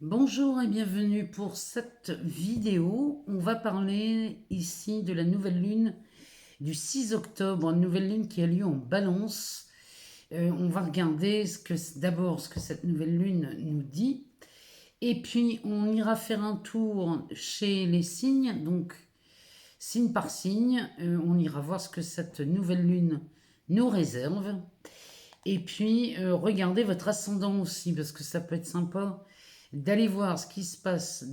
Bonjour et bienvenue pour cette vidéo. On va parler ici de la nouvelle lune du 6 octobre, une nouvelle lune qui a lieu en Balance. On va regarder d'abord ce que cette nouvelle lune nous dit. Et puis on ira faire un tour chez les signes, donc signe par signe. On ira voir ce que cette nouvelle lune nous réserve. Et puis regardez votre ascendant aussi, parce que ça peut être sympa d'aller voir ce qui se passe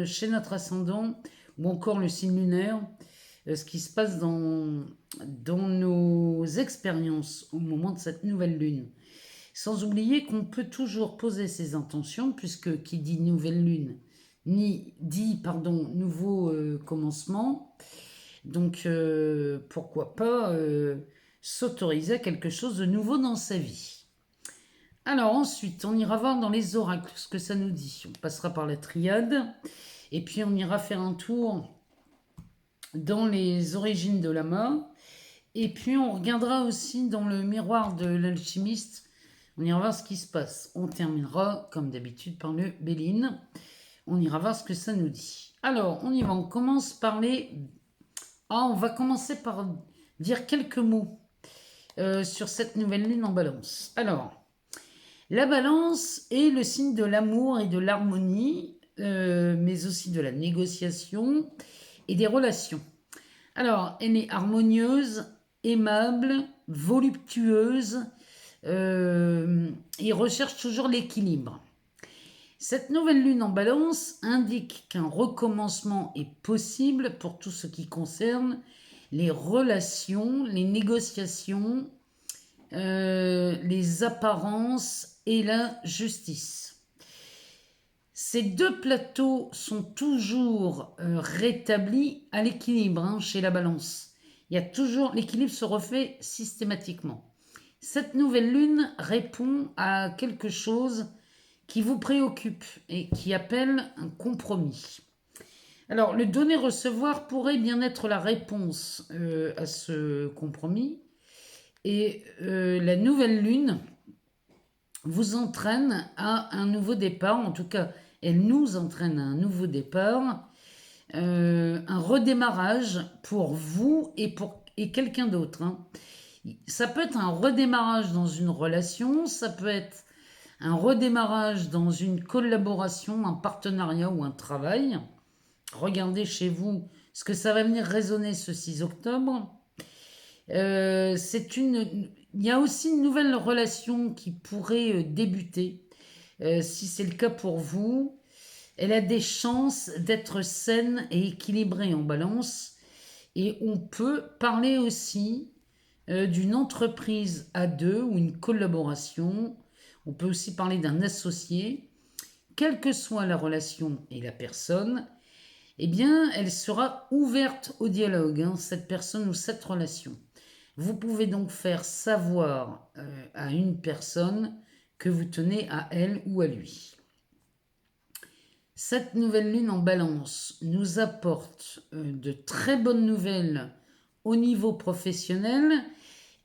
chez notre ascendant ou encore le signe lunaire, ce qui se passe dans nos expériences au moment de cette nouvelle lune. Sans oublier qu'on peut toujours poser ses intentions, puisque qui dit nouvelle lune dit nouveau commencement. Donc pourquoi pas s'autoriser à quelque chose de nouveau dans sa vie. Alors ensuite, on ira voir dans les oracles ce que ça nous dit. On passera par la triade et puis on ira faire un tour dans les origines de l'âme. Et puis on regardera aussi dans le miroir de l'alchimiste. On ira voir ce qui se passe. On terminera comme d'habitude par le Béline. On ira voir ce que ça nous dit. Alors on y va. On commence par on va commencer par dire quelques mots sur cette nouvelle lune en Balance. Alors. La Balance est le signe de l'amour et de l'harmonie, mais aussi de la négociation et des relations. Alors, elle est harmonieuse, aimable, voluptueuse et recherche toujours l'équilibre. Cette nouvelle lune en Balance indique qu'un recommencement est possible pour tout ce qui concerne les relations, les négociations, les apparences et la justice. Ces deux plateaux sont toujours rétablis à l'équilibre chez la Balance. Il y a toujours l'équilibre se refait systématiquement. Cette nouvelle lune répond à quelque chose qui vous préoccupe et qui appelle un compromis. Alors, le donner-recevoir pourrait bien être la réponse à ce compromis. Et la nouvelle lune vous entraîne à un nouveau départ. En tout cas, elle nous entraîne à un nouveau départ. Un redémarrage pour vous et quelqu'un d'autre. Ça peut être un redémarrage dans une relation, ça peut être un redémarrage dans une collaboration, un partenariat ou un travail. Regardez chez vous ce que ça va venir résonner ce 6 octobre. Il y a aussi une nouvelle relation qui pourrait débuter. Si c'est le cas pour vous, elle a des chances d'être saine et équilibrée en Balance. Et on peut parler aussi d'une entreprise à deux ou une collaboration. On peut aussi parler d'un associé. Quelle que soit la relation et la personne, eh bien, elle sera ouverte au dialogue, cette personne ou cette relation. Vous pouvez donc faire savoir à une personne que vous tenez à elle ou à lui. Cette nouvelle lune en Balance nous apporte de très bonnes nouvelles au niveau professionnel.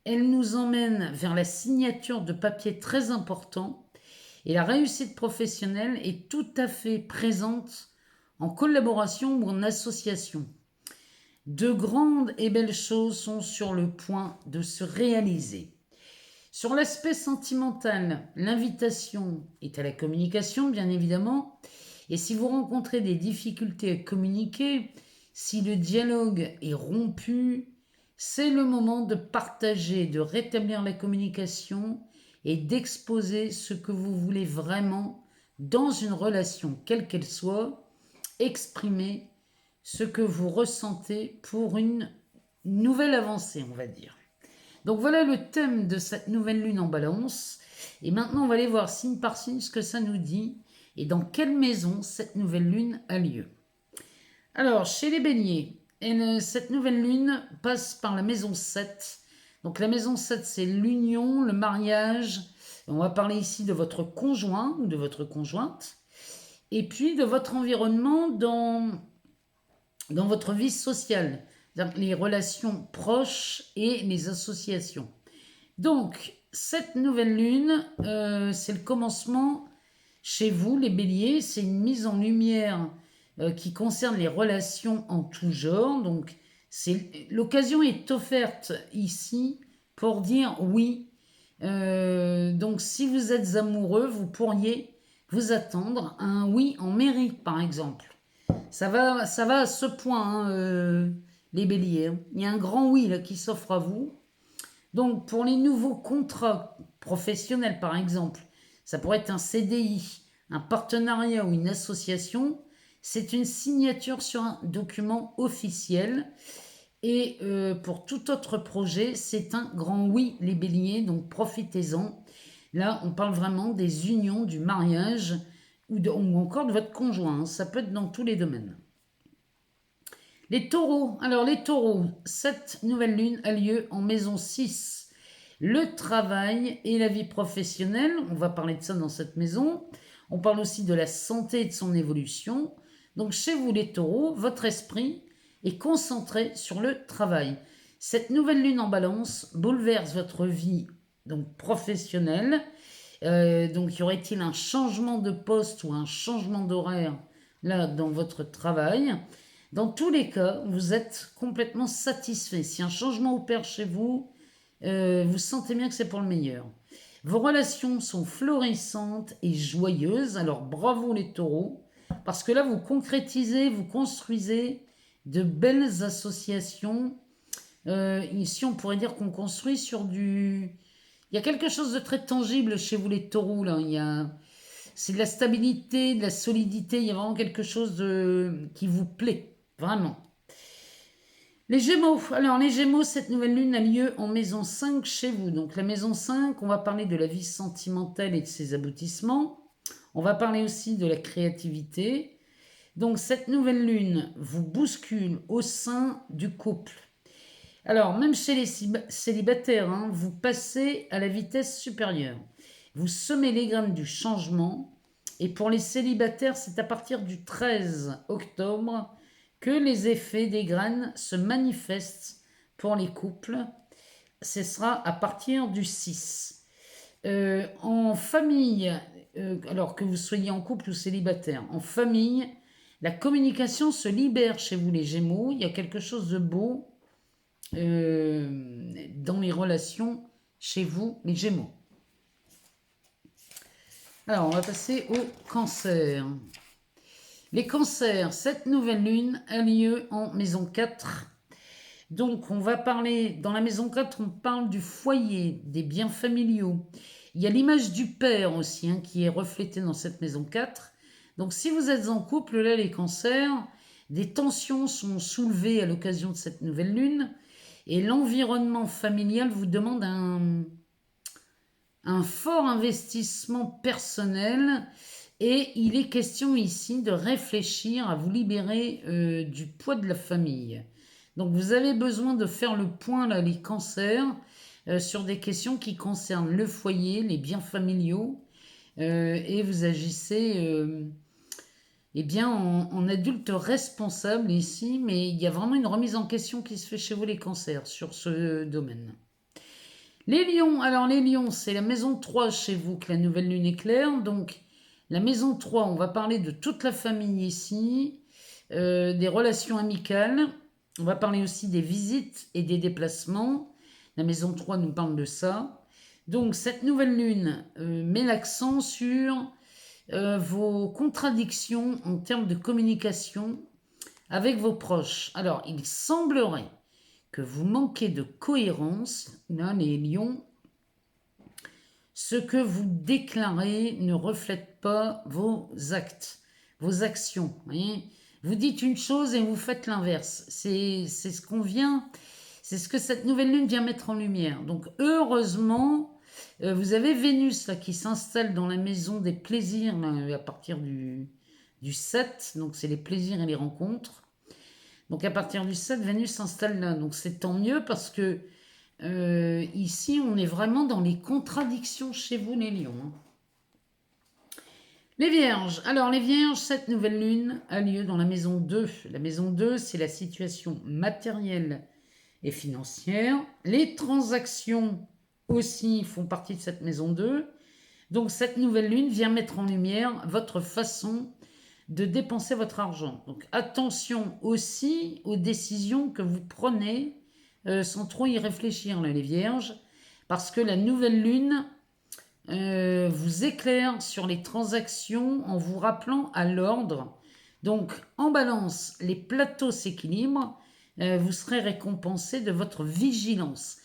Elle nous emmène vers la signature de papiers très importants et la réussite professionnelle est tout à fait présente en collaboration ou en association. De grandes et belles choses sont sur le point de se réaliser. Sur l'aspect sentimental, l'invitation est à la communication, bien évidemment. Et si vous rencontrez des difficultés à communiquer, si le dialogue est rompu, c'est le moment de partager, de rétablir la communication et d'exposer ce que vous voulez vraiment dans une relation, quelle qu'elle soit, exprimer ce que vous ressentez pour une nouvelle avancée, on va dire. Donc voilà le thème de cette nouvelle lune en Balance. Et maintenant, on va aller voir signe par signe ce que ça nous dit et dans quelle maison cette nouvelle lune a lieu. Alors, chez les Béliers, cette nouvelle lune passe par la maison 7. Donc la maison 7, c'est l'union, le mariage. On va parler ici de votre conjoint ou de votre conjointe. Et puis de votre environnement dans votre vie sociale, les relations proches et les associations. Donc, cette nouvelle lune, c'est le commencement chez vous, les béliers. C'est une mise en lumière qui concerne les relations en tout genre. Donc, l'occasion est offerte ici pour dire oui. Donc, si vous êtes amoureux, vous pourriez vous attendre à un oui en mairie, par exemple. Ça va à ce point, hein, les béliers. Il y a un grand oui là, qui s'offre à vous. Donc, pour les nouveaux contrats professionnels, par exemple, ça pourrait être un CDI, un partenariat ou une association. C'est une signature sur un document officiel. Et pour tout autre projet, c'est un grand oui, les béliers, donc profitez-en. Là, on parle vraiment des unions, du mariage ou encore de votre conjoint. Ça peut être dans tous les domaines. Les taureaux. Alors, les taureaux, cette nouvelle lune a lieu en maison 6. Le travail et la vie professionnelle, on va parler de ça dans cette maison. On parle aussi de la santé et de son évolution. Donc, chez vous, les taureaux, votre esprit est concentré sur le travail. Cette nouvelle lune en balance bouleverse votre vie donc professionnelle. Donc, y aurait-il un changement de poste ou un changement d'horaire là dans votre travail? Dans tous les cas, vous êtes complètement satisfait. Si un changement opère chez vous, vous sentez bien que c'est pour le meilleur. Vos relations sont florissantes et joyeuses. Alors bravo les taureaux, parce que là vous concrétisez, vous construisez de belles associations. Ici on pourrait dire qu'on construit sur du... Il y a quelque chose de très tangible chez vous les taureaux là. C'est de la stabilité, de la solidité. Il y a vraiment quelque chose qui vous plaît, vraiment. Les Gémeaux. Alors, les Gémeaux, cette nouvelle lune a lieu en maison 5 chez vous. Donc, la maison 5, on va parler de la vie sentimentale et de ses aboutissements. On va parler aussi de la créativité. Donc, cette nouvelle lune vous bouscule au sein du couple. Alors, même chez les célibataires, hein, vous passez à la vitesse supérieure. Vous semez les graines du changement. Et pour les célibataires, c'est à partir du 13 octobre que les effets des graines se manifestent pour les couples. Ce sera à partir du 6. En famille, alors que vous soyez en couple ou célibataire, en famille, la communication se libère chez vous les Gémeaux. Il y a quelque chose de beau dans les relations chez vous les Gémeaux. Alors, on va passer au cancer. Les cancers, cette nouvelle lune a lieu en maison 4. Donc, on va parler, dans la maison 4, on parle du foyer, des biens familiaux. Il y a l'image du père aussi hein, qui est reflétée dans cette maison 4. Donc, si vous êtes en couple, là, les cancers, des tensions sont soulevées à l'occasion de cette nouvelle lune. Et l'environnement familial vous demande un fort investissement personnel. Et il est question ici de réfléchir à vous libérer du poids de la famille. Donc vous avez besoin de faire le point, là, les cancers, sur des questions qui concernent le foyer, les biens familiaux, et vous agissez eh bien, en adulte responsable ici, mais il y a vraiment une remise en question qui se fait chez vous, les cancers, sur ce domaine. Les lions, alors les lions, c'est la maison 3 chez vous que la nouvelle lune éclaire, donc la maison 3, on va parler de toute la famille ici, des relations amicales. On va parler aussi des visites et des déplacements. La maison 3 nous parle de ça. Donc cette nouvelle lune met l'accent sur vos contradictions en termes de communication avec vos proches. Alors il semblerait que vous manquez de cohérence, là les lions. Ce que vous déclarez ne reflète pas vos actes, vos actions. Vous dites une chose et vous faites l'inverse. C'est ce qu'on vient, c'est ce que cette nouvelle lune vient mettre en lumière. Donc heureusement, vous avez Vénus là, qui s'installe dans la maison des plaisirs là, à partir du 7. Donc c'est les plaisirs et les rencontres. Donc à partir du 7, Vénus s'installe là. Donc c'est tant mieux parce que ici, on est vraiment dans les contradictions chez vous, les lions. Hein. Les vierges. Alors, les vierges, cette nouvelle lune a lieu dans la maison 2. La maison 2, c'est la situation matérielle et financière. Les transactions aussi font partie de cette maison 2. Donc cette nouvelle lune vient mettre en lumière votre façon de dépenser votre argent. Donc attention aussi aux décisions que vous prenez sans trop y réfléchir, là, les vierges, parce que la nouvelle lune vous éclaire sur les transactions en vous rappelant à l'ordre. Donc en balance, les plateaux s'équilibrent, vous serez récompensé de votre vigilance.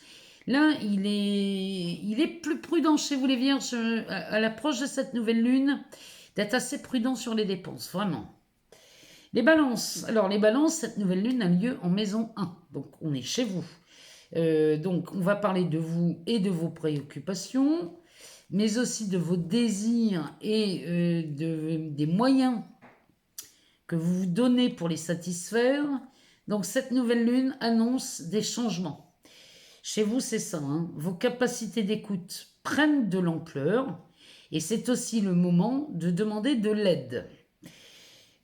Là, il est plus prudent chez vous les vierges à l'approche de cette nouvelle lune, d'être assez prudent sur les dépenses, vraiment. Les balances. Alors les balances, cette nouvelle lune a lieu en maison 1, donc on est chez vous. Donc on va parler de vous et de vos préoccupations, mais aussi de vos désirs et des moyens que vous vous donnez pour les satisfaire. Donc cette nouvelle lune annonce des changements. Chez vous, c'est ça, hein. Vos capacités d'écoute prennent de l'ampleur et c'est aussi le moment de demander de l'aide.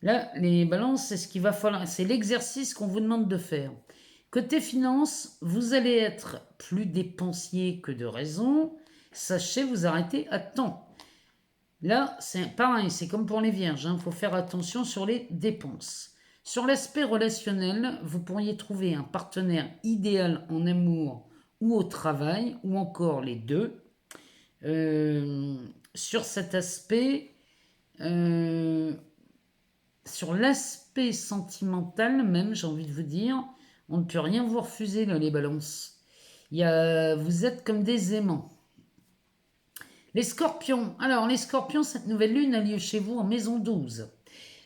Là, les balances, c'est ce qu'il va falloir, c'est l'exercice qu'on vous demande de faire. Côté finance, vous allez être plus dépensier que de raison. Sachez vous arrêter à temps. Là, c'est pareil, c'est comme pour les vierges, il faut faire attention sur les dépenses. Sur l'aspect relationnel, vous pourriez trouver un partenaire idéal en amour ou au travail, ou encore les deux. Sur cet aspect, sur l'aspect sentimental même, j'ai envie de vous dire, on ne peut rien vous refuser, là, les balances. Vous êtes comme des aimants. Les scorpions. Alors, les scorpions, cette nouvelle lune a lieu chez vous en maison 12.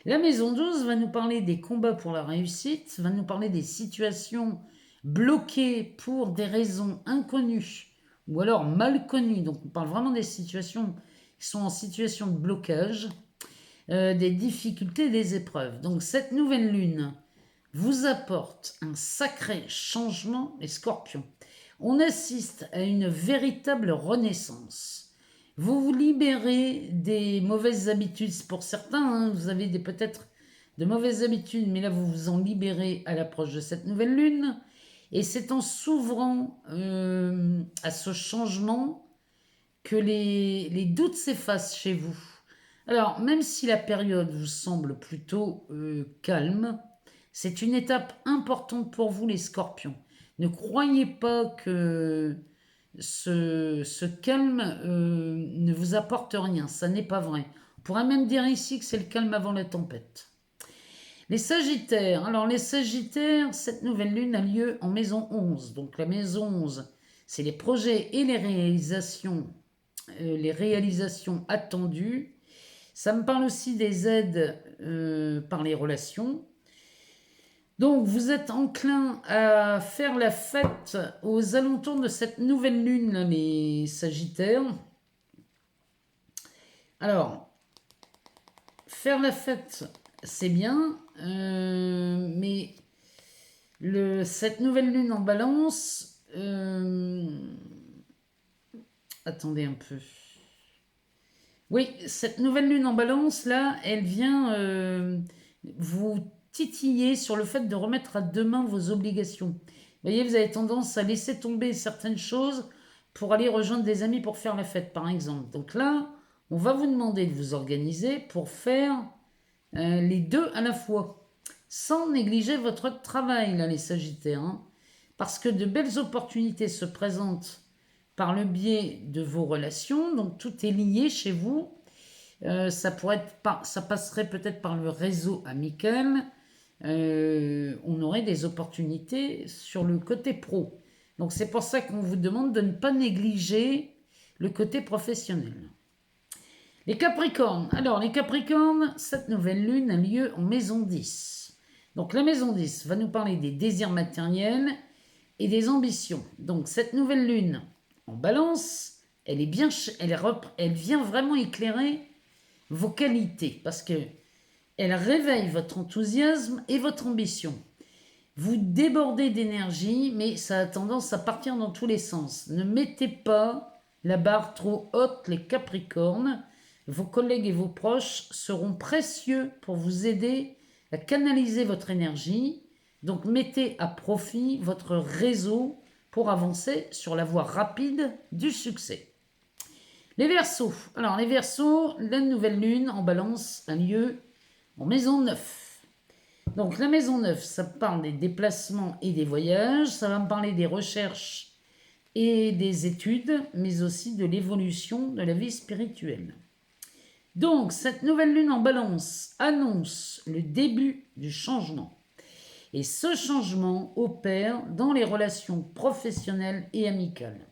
La maison 12 va nous parler des combats pour la réussite, va nous parler des situations bloquées pour des raisons inconnues ou alors mal connues. Donc, on parle vraiment des situations qui sont en situation de blocage, des difficultés, des épreuves. Donc, cette nouvelle lune vous apporte un sacré changement, les scorpions. On assiste à une véritable renaissance. Vous vous libérez des mauvaises habitudes. Pour certains, hein, vous avez peut-être de mauvaises habitudes, mais là, vous vous en libérez à l'approche de cette nouvelle lune. Et c'est en s'ouvrant à ce changement que les doutes s'effacent chez vous. Alors, même si la période vous semble plutôt calme, c'est une étape importante pour vous, les scorpions. Ne croyez pas que ce calme ne vous apporte rien. Ça n'est pas vrai. On pourrait même dire ici que c'est le calme avant la tempête. Les sagittaires. Alors, les sagittaires, cette nouvelle lune a lieu en maison 11. Donc, la maison 11, c'est les projets et les réalisations attendues. Ça me parle aussi des aides par les relations. Donc, vous êtes enclin à faire la fête aux alentours de cette nouvelle lune, là, les Sagittaires. Alors, faire la fête, c'est bien, mais cette nouvelle lune en balance... attendez un peu. Oui, cette nouvelle lune en balance, là, elle vient vous titiller sur le fait de remettre à demain vos obligations. Vous voyez, vous avez tendance à laisser tomber certaines choses pour aller rejoindre des amis pour faire la fête, par exemple. Donc là, on va vous demander de vous organiser pour faire les deux à la fois, sans négliger votre travail, là, les Sagittaires, hein, parce que de belles opportunités se présentent par le biais de vos relations, donc tout est lié chez vous. Ça passerait peut-être par le réseau amical. On aurait des opportunités sur le côté pro. Donc c'est pour ça qu'on vous demande de ne pas négliger le côté professionnel. Les Capricornes. Alors les Capricornes, cette nouvelle lune a lieu en maison 10. Donc la maison 10 va nous parler des désirs matériels et des ambitions. Donc cette nouvelle lune en balance, elle vient vraiment éclairer vos qualités parce que elle réveille votre enthousiasme et votre ambition. Vous débordez d'énergie, mais ça a tendance à partir dans tous les sens. Ne mettez pas la barre trop haute, les Capricornes. Vos collègues et vos proches seront précieux pour vous aider à canaliser votre énergie. Donc mettez à profit votre réseau pour avancer sur la voie rapide du succès. Les Verseaux. Alors, les Verseaux, la nouvelle lune en balance a lieu en maison 9. Donc, la maison 9, ça parle des déplacements et des voyages. Ça va me parler des recherches et des études, mais aussi de l'évolution de la vie spirituelle. Donc, cette nouvelle lune en balance annonce le début du changement. Et ce changement opère dans les relations professionnelles et amicales.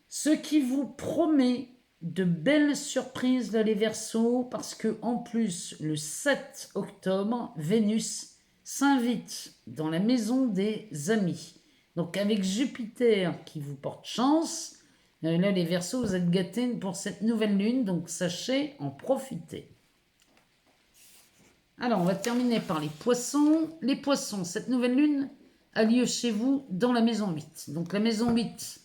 Ce qui vous promet de belles surprises les Verseaux, parce que en plus, le 7 octobre, Vénus s'invite dans la maison des amis. Donc avec Jupiter qui vous porte chance, là les Verseaux, vous êtes gâtés pour cette nouvelle lune, donc sachez en profiter. Alors, on va terminer par les Poissons. Les Poissons, cette nouvelle lune a lieu chez vous dans la maison 8. Donc la maison 8,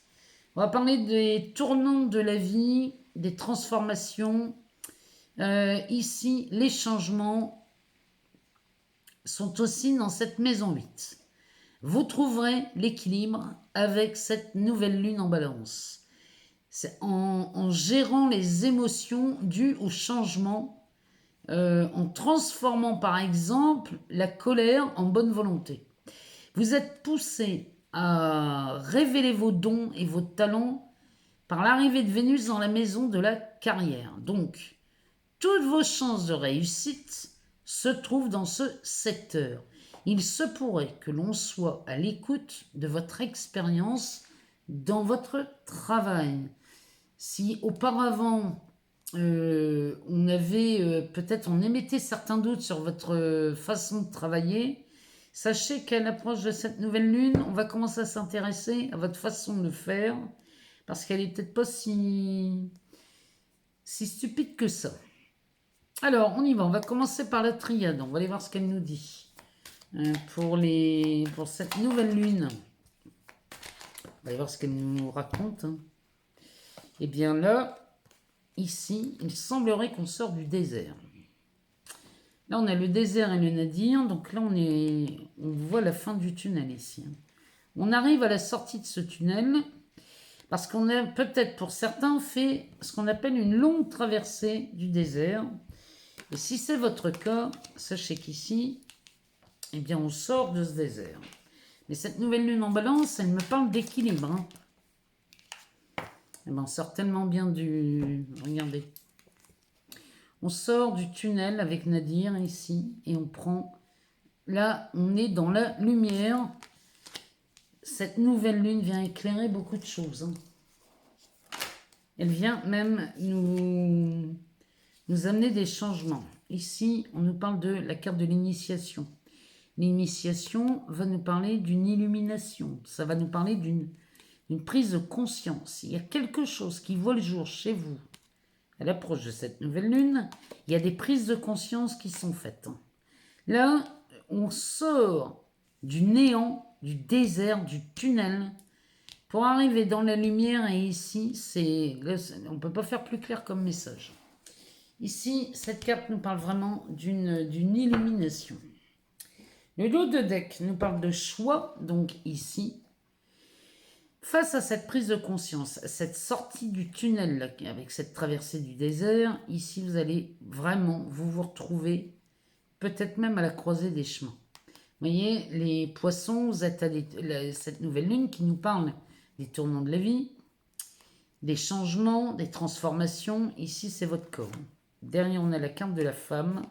on va parler des tournants de la vie, des transformations. Ici, les changements sont aussi dans cette maison 8. Vous trouverez l'équilibre avec cette nouvelle lune en balance. C'est en gérant les émotions dues au changement, en transformant par exemple la colère en bonne volonté. Vous êtes poussé à révéler vos dons et vos talents par l'arrivée de Vénus dans la maison de la carrière. Donc, toutes vos chances de réussite se trouvent dans ce secteur. Il se pourrait que l'on soit à l'écoute de votre expérience dans votre travail. Si auparavant, on émettait certains doutes sur votre façon de travailler, sachez qu'à l'approche de cette nouvelle lune, on va commencer à s'intéresser à votre façon de faire, parce qu'elle est peut-être pas si stupide que ça. Alors, on y va, on va commencer par la triade, on va aller voir ce qu'elle nous dit. Pour cette nouvelle lune, on va aller voir ce qu'elle nous raconte. Eh bien là, ici, il semblerait qu'on sort du désert. Là, on a le désert et le nadir, donc là, on voit la fin du tunnel ici. On arrive à la sortie de ce tunnel, parce qu'on a peut-être pour certains fait ce qu'on appelle une longue traversée du désert. Et si c'est votre cas, sachez qu'ici, eh bien, on sort de ce désert. Mais cette nouvelle lune en balance, elle me parle d'équilibre. Eh ben, on sort tellement bien du... Regardez. On sort du tunnel avec Nadir ici et on prend... Là, on est dans la lumière. Cette nouvelle lune vient éclairer beaucoup de choses. Elle vient même nous amener des changements. Ici, on nous parle de la carte de l'initiation. L'initiation va nous parler d'une illumination. Ça va nous parler d'une prise de conscience. Il y a quelque chose qui voit le jour chez vous. À l'approche de cette nouvelle lune, il y a des prises de conscience qui sont faites. Là, on sort du néant, du désert, du tunnel, pour arriver dans la lumière. Et ici, on ne peut pas faire plus clair comme message. Ici, cette carte nous parle vraiment d'une illumination. Le lot de deck nous parle de choix, donc ici, face à cette prise de conscience, cette sortie du tunnel là, avec cette traversée du désert, ici vous allez vraiment vous retrouver, peut-être même à la croisée des chemins. Vous voyez, les Poissons, vous êtes à cette nouvelle lune qui nous parle des tournants de la vie, des changements, des transformations. Ici, c'est votre corps. Derrière, on a la carte de la femme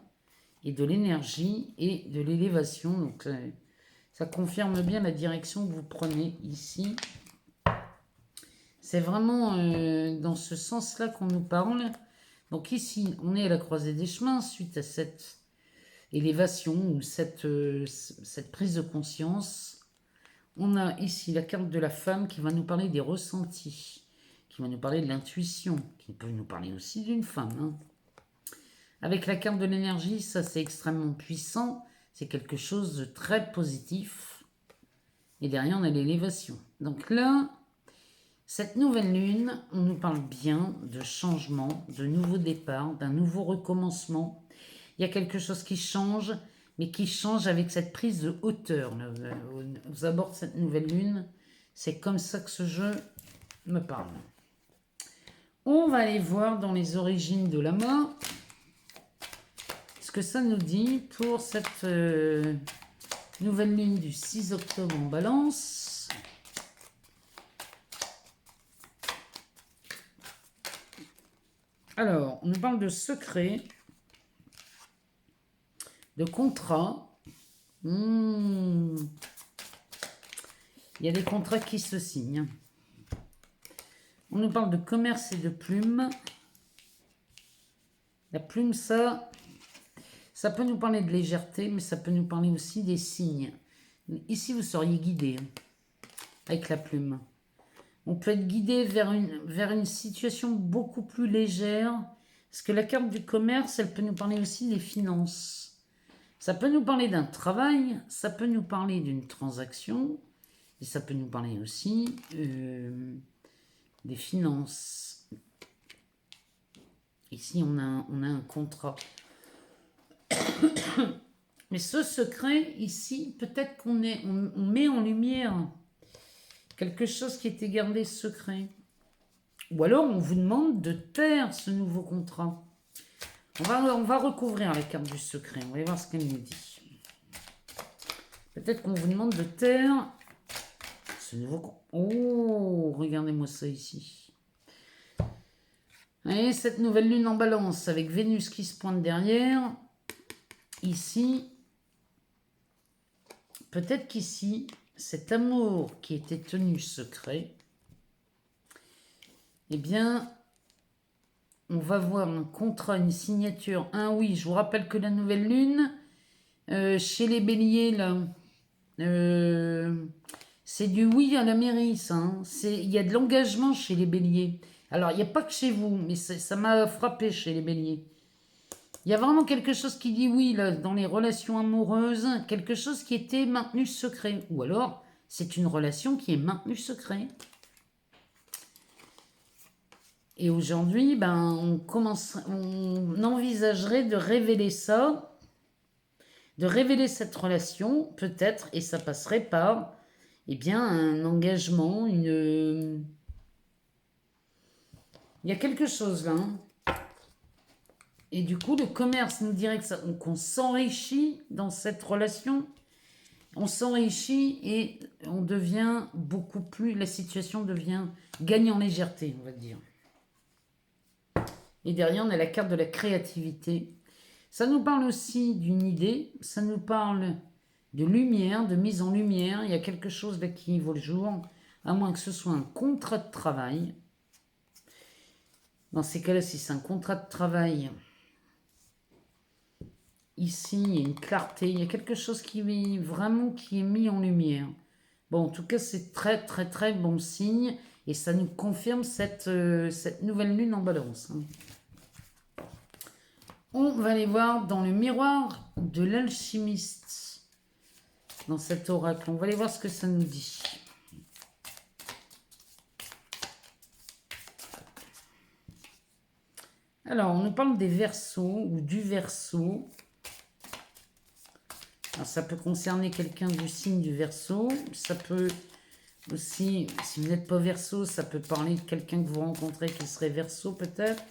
et de l'énergie et de l'élévation. Donc, ça confirme bien la direction que vous prenez ici. C'est vraiment dans ce sens-là qu'on nous parle. Donc ici, on est à la croisée des chemins suite à cette élévation ou cette prise de conscience. On a ici la carte de la femme qui va nous parler des ressentis, qui va nous parler de l'intuition, qui peut nous parler aussi d'une femme. Avec la carte de l'énergie, ça c'est extrêmement puissant. C'est quelque chose de très positif. Et derrière, on a l'élévation. Donc là, cette nouvelle lune, on nous parle bien de changement, de nouveau départ, d'un nouveau recommencement. Il y a quelque chose qui change, mais qui change avec cette prise de hauteur. Aux abords de cette nouvelle lune, c'est comme ça que ce jeu me parle. On va aller voir dans les origines de la main ce que ça nous dit pour cette nouvelle lune du 6 octobre en Balance. Alors, on nous parle de secret, de contrat. Il y a des contrats qui se signent. On nous parle de commerce et de plumes. La plume, ça peut nous parler de légèreté, mais ça peut nous parler aussi des signes. Ici, vous seriez guidé avec la plume. On peut être guidé vers une situation beaucoup plus légère. Parce que la carte du commerce, elle peut nous parler aussi des finances. Ça peut nous parler d'un travail, ça peut nous parler d'une transaction, et ça peut nous parler aussi des finances. Ici, on a un contrat. Mais ce secret, ici, peut-être qu'on met en lumière quelque chose qui était gardé secret. Ou alors, on vous demande de taire ce nouveau contrat. On va recouvrir la carte du secret. On va voir ce qu'elle nous dit. Peut-être qu'on vous demande de taire ce nouveau contrat. Oh, regardez-moi ça ici. Et cette nouvelle lune en Balance avec Vénus qui se pointe derrière. Ici, peut-être qu'ici, cet amour qui était tenu secret, eh bien, on va voir un contrat, une signature, un oui. Je vous rappelle que la nouvelle lune, chez les béliers, là, c'est du oui à la mairie, ça. Hein. Il y a de l'engagement chez les béliers. Alors, il n'y a pas que chez vous, mais ça m'a frappé chez les béliers. Il y a vraiment quelque chose qui dit oui, là, dans les relations amoureuses, quelque chose qui était maintenu secret. Ou alors, c'est une relation qui est maintenue secret. Et aujourd'hui, ben, on envisagerait de révéler ça, de révéler cette relation, peut-être, et ça passerait par, eh bien, un engagement, il y a quelque chose là. Hein. Et du coup, le commerce nous dirait qu'on s'enrichit dans cette relation. On s'enrichit et on devient beaucoup plus... La situation gagne en légèreté, on va dire. Et derrière, on a la carte de la créativité. Ça nous parle aussi d'une idée. Ça nous parle de lumière, de mise en lumière. Il y a quelque chose là qui vaut le jour. À moins que ce soit un contrat de travail. Dans ces cas-là, si c'est un contrat de travail... Ici, il y a une clarté, il y a quelque chose qui est mis en lumière. Bon, en tout cas, c'est très, très, très bon signe. Et ça nous confirme cette nouvelle lune en Balance. On va aller voir dans le miroir de l'alchimiste. Dans cet oracle. On va aller voir ce que ça nous dit. Alors, on nous parle des Verseaux ou du Verseau. Alors, ça peut concerner quelqu'un du signe du Verseau. Ça peut aussi, si vous n'êtes pas Verseau, ça peut parler de quelqu'un que vous rencontrez qui serait Verseau peut-être.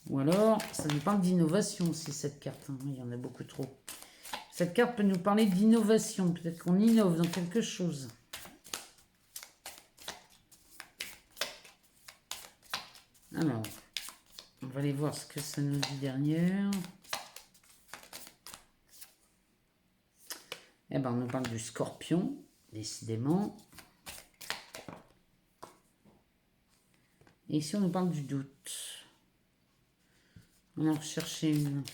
Ou alors, ça nous parle d'innovation aussi, cette carte. Il y en a beaucoup trop. Cette carte peut nous parler d'innovation. Peut-être qu'on innove dans quelque chose. Alors, on va aller voir ce que ça nous dit derrière. Eh ben, on nous parle du Scorpion, décidément. Et ici, on nous parle du doute. On va en rechercher une.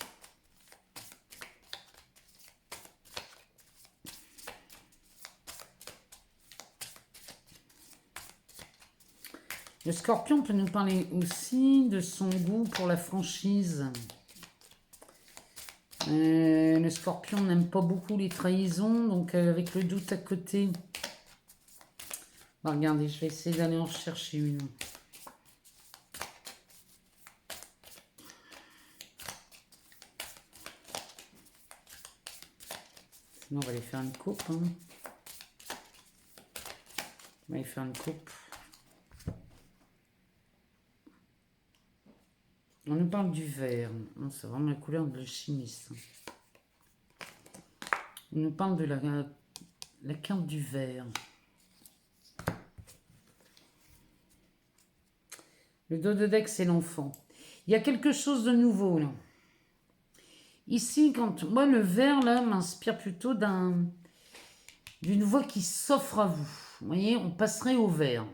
Le Scorpion peut nous parler aussi de son goût pour la franchise. Le Scorpion n'aime pas beaucoup les trahisons, donc avec le doute à côté. Bon, regardez, je vais essayer d'aller en chercher une. Sinon, on va aller faire une coupe. Hein. On va aller faire une coupe. On nous parle du vert. C'est vraiment la couleur de l'alchimiste. On nous parle de la carte du vert. Le dos de deck, c'est l'enfant. Il y a quelque chose de nouveau, là. Ici, moi, le vert, là, m'inspire plutôt d'une voie qui s'offre à vous. Vous voyez, on passerait au vert.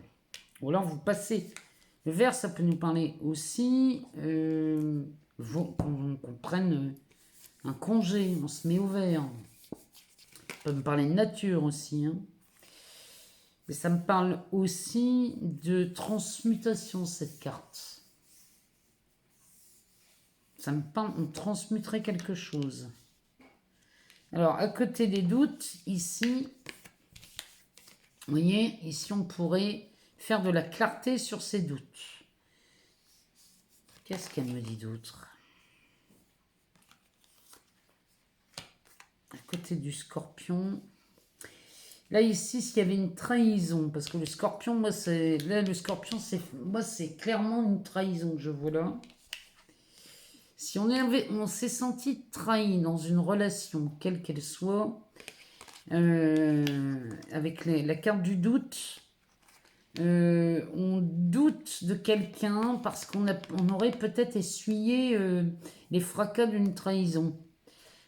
Ou alors, vous passez. Le vert, ça peut nous parler aussi qu'on prenne un congé, on se met au vert. Ça peut me parler de nature aussi. Hein. Mais ça me parle aussi de transmutation, cette carte. Ça me parle, on transmuterait quelque chose. Alors, à côté des doutes, ici, vous voyez, ici, on pourrait faire de la clarté sur ces doutes. Qu'est-ce qu'elle me dit d'autre? À côté du scorpion. Là, ici, s'il y avait une trahison, parce que le scorpion, moi, c'est. Là, le scorpion, c'est clairement une trahison que je vois là. Si on s'est senti trahi dans une relation, quelle qu'elle soit, avec la carte du doute, on doute de quelqu'un parce qu'on aurait peut-être essuyé les fracas d'une trahison.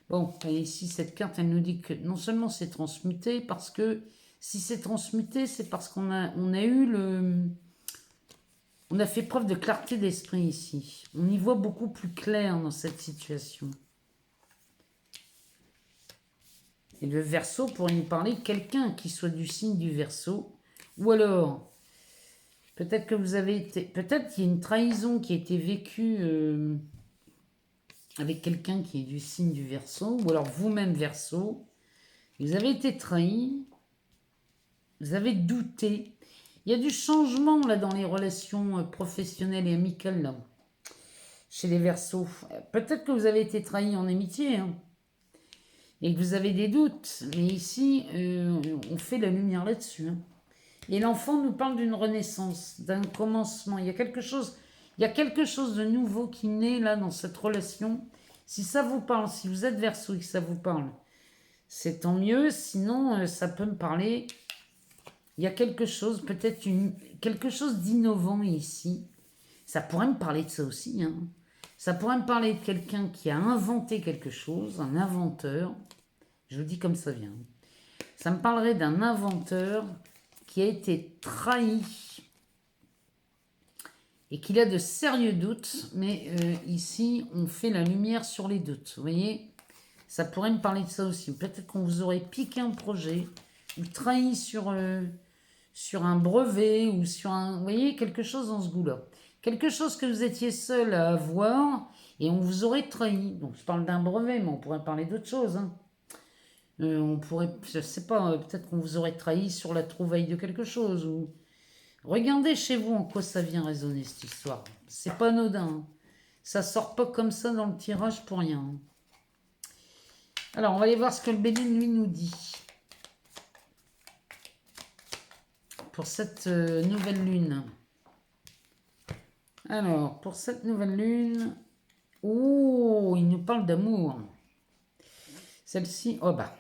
Bon, ici, cette carte, elle nous dit que non seulement c'est transmuté, parce que si c'est transmuté, c'est parce qu'on a eu on a fait preuve de clarté d'esprit ici. On y voit beaucoup plus clair dans cette situation. Et le Verseau pourrait nous parler de quelqu'un qui soit du signe du Verseau. Ou alors, peut-être que vous avez été... Peut-être qu'il y a une trahison qui a été vécue avec quelqu'un qui est du signe du Verseau. Ou alors vous-même Verseau. Vous avez été trahi. Vous avez douté. Il y a du changement là dans les relations professionnelles et amicales là, chez les Verseaux. Peut-être que vous avez été trahi en amitié hein, et que vous avez des doutes. Mais ici, on fait la lumière là-dessus. Hein. Et l'enfant nous parle d'une renaissance, d'un commencement. Il y a quelque chose de nouveau qui naît là dans cette relation. Si ça vous parle, si vous êtes Verseau et que ça vous parle, c'est tant mieux. Sinon, ça peut me parler... Il y a quelque chose, peut-être quelque chose d'innovant ici. Ça pourrait me parler de ça aussi. Hein. Ça pourrait me parler de quelqu'un qui a inventé quelque chose, un inventeur. Je vous dis comme ça vient. Ça me parlerait d'un inventeur qui a été trahi et qu'il a de sérieux doutes. Mais ici, on fait la lumière sur les doutes. Vous voyez, ça pourrait me parler de ça aussi. Peut-être qu'on vous aurait piqué un projet ou trahi sur un brevet ou sur un... Vous voyez, quelque chose dans ce goût-là. Quelque chose que vous étiez seul à avoir et on vous aurait trahi. Donc, je parle d'un brevet, mais on pourrait parler d'autre chose. Hein. On pourrait, je sais pas, peut-être qu'on vous aurait trahi sur la trouvaille de quelque chose. Ou... Regardez chez vous en quoi ça vient résonner, cette histoire. C'est pas anodin. Hein. Ça sort pas comme ça dans le tirage pour rien. Hein. Alors, on va aller voir ce que le Béline, lui, nous dit. Pour cette nouvelle lune. Alors, pour cette nouvelle lune... Oh, il nous parle d'amour. Celle-ci... Oh bah.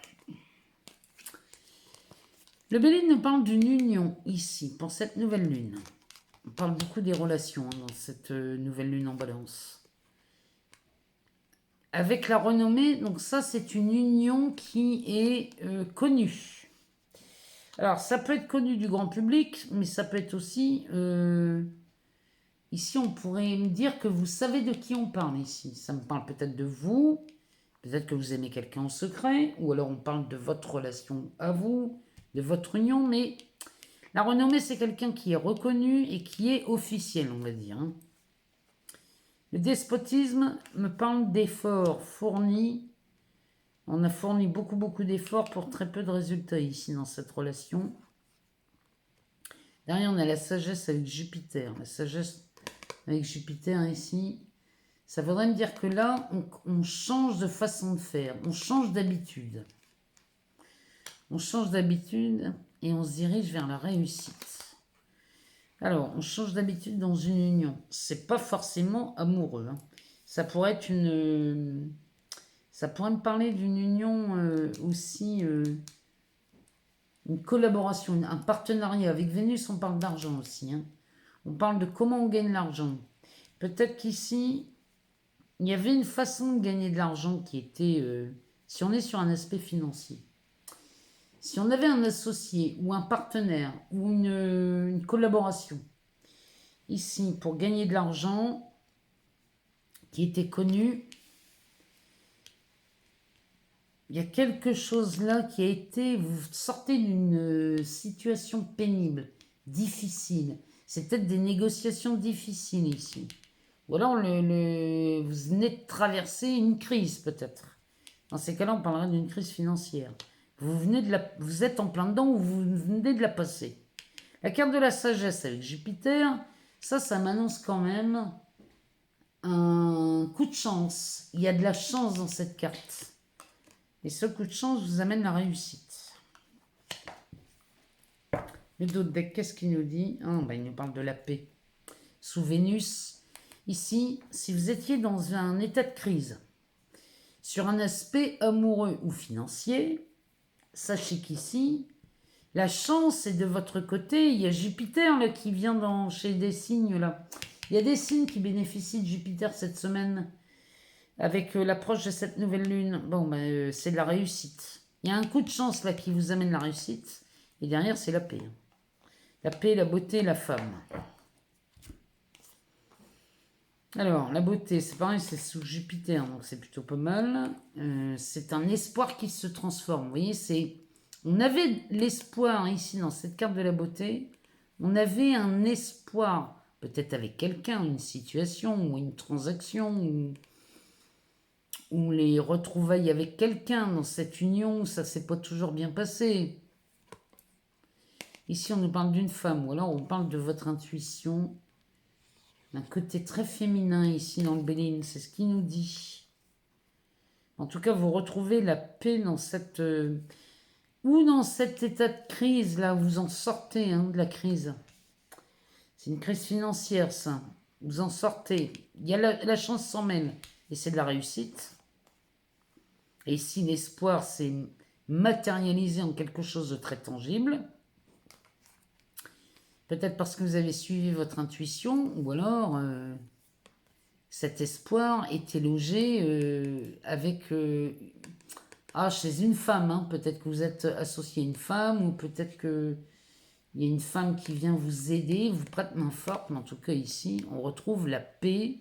Le Béline nous parle d'une union ici, pour cette nouvelle lune. On parle beaucoup des relations hein, dans cette nouvelle lune en balance. Avec la renommée, donc ça c'est une union qui est connue. Alors, ça peut être connu du grand public, mais ça peut être aussi... ici, on pourrait me dire que vous savez de qui on parle ici. Ça me parle peut-être de vous, peut-être que vous aimez quelqu'un en secret, ou alors on parle de votre relation à vous, de votre union, mais la renommée, c'est quelqu'un qui est reconnu et qui est officiel, on va dire. Hein. Le despotisme me parle d'efforts fournis. On a fourni beaucoup d'efforts pour très peu de résultats ici dans cette relation. Derrière, on a la sagesse avec Jupiter. La sagesse avec Jupiter ici, ça voudrait me dire que là, on change de façon de faire. On change d'habitude. On change d'habitude et on se dirige vers la réussite. Alors, on change d'habitude dans une union. C'est pas forcément amoureux, hein. Ça pourrait être une... Ça pourrait me parler d'une union aussi, une collaboration, un partenariat. Avec Vénus, on parle d'argent aussi, hein. On parle de comment on gagne l'argent. Peut-être qu'ici, il y avait une façon de gagner de l'argent qui était, si on est sur un aspect financier, si on avait un associé ou un partenaire ou une collaboration, ici, pour gagner de l'argent, qui était connu, il y a quelque chose là qui a été, vous sortez d'une situation pénible, difficile. C'est peut-être des négociations difficiles ici. Ou alors vous venez de traverser une crise peut-être. Dans ces cas-là, on parlerait d'une crise financière. Vous êtes en plein dedans ou vous venez de la passer. La carte de la sagesse avec Jupiter, ça m'annonce quand même un coup de chance. Il y a de la chance dans cette carte. Et ce coup de chance vous amène la réussite. Le dos de deck, qu'est-ce qu'il nous dit? Il nous parle de la paix. Sous Vénus, ici, si vous étiez dans un état de crise, sur un aspect amoureux ou financier, sachez qu'ici, la chance est de votre côté. Il y a Jupiter là, qui vient chez des signes. Là. Il y a des signes qui bénéficient de Jupiter cette semaine. Avec l'approche de cette nouvelle lune, c'est de la réussite. Il y a un coup de chance là qui vous amène la réussite. Et derrière, c'est la paix. La paix, la beauté, la femme. Alors, la beauté, c'est pareil, c'est sous Jupiter, donc c'est plutôt pas mal. C'est un espoir qui se transforme. Vous voyez, on avait l'espoir ici dans cette carte de la beauté. On avait un espoir, peut-être avec quelqu'un, une situation ou une transaction ou les retrouvailles avec quelqu'un dans cette union, ça s'est pas toujours bien passé. Ici, on nous parle d'une femme, ou alors on parle de votre intuition, d'un côté très féminin ici dans le Béline, c'est ce qu'il nous dit. En tout cas, vous retrouvez la paix dans cette... ou dans cet état de crise, là, vous en sortez de la crise. C'est une crise financière, ça. Vous en sortez. Il y a la chance s'en mêle, et c'est de la réussite. Et ici, l'espoir s'est matérialisé en quelque chose de très tangible. Peut-être parce que vous avez suivi votre intuition, ou alors cet espoir était logé avec... chez une femme, peut-être que vous êtes associé à une femme, ou peut-être qu'il y a une femme qui vient vous aider, vous prête main forte, mais en tout cas ici, on retrouve la paix.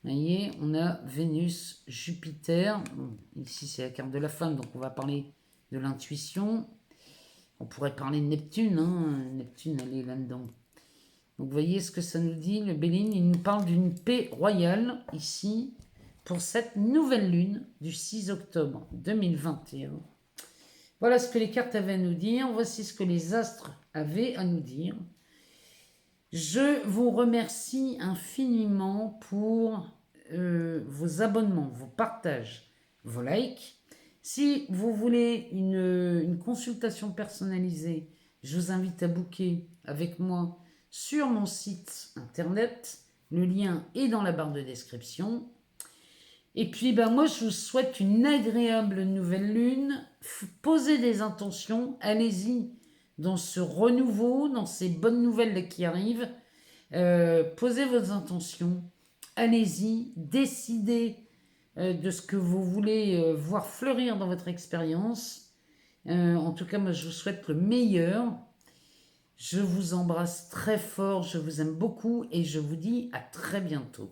Vous voyez, on a Vénus, Jupiter. Ici, c'est la carte de la femme, donc on va parler de l'intuition. On pourrait parler de Neptune. Neptune, elle est là-dedans. Donc, vous voyez ce que ça nous dit. Le Béline, il nous parle d'une paix royale, ici, pour cette nouvelle lune du 6 octobre 2021. Voilà ce que les cartes avaient à nous dire. Voici ce que les astres avaient à nous dire. Je vous remercie infiniment pour vos abonnements, vos partages, vos likes. Si vous voulez une consultation personnalisée, je vous invite à booker avec moi sur mon site internet. Le lien est dans la barre de description. Et puis, moi, je vous souhaite une agréable nouvelle lune. Posez des intentions, allez-y dans ce renouveau, dans ces bonnes nouvelles qui arrivent. Posez vos intentions, allez-y, décidez de ce que vous voulez voir fleurir dans votre expérience. En tout cas, moi, je vous souhaite le meilleur. Je vous embrasse très fort, je vous aime beaucoup et je vous dis à très bientôt.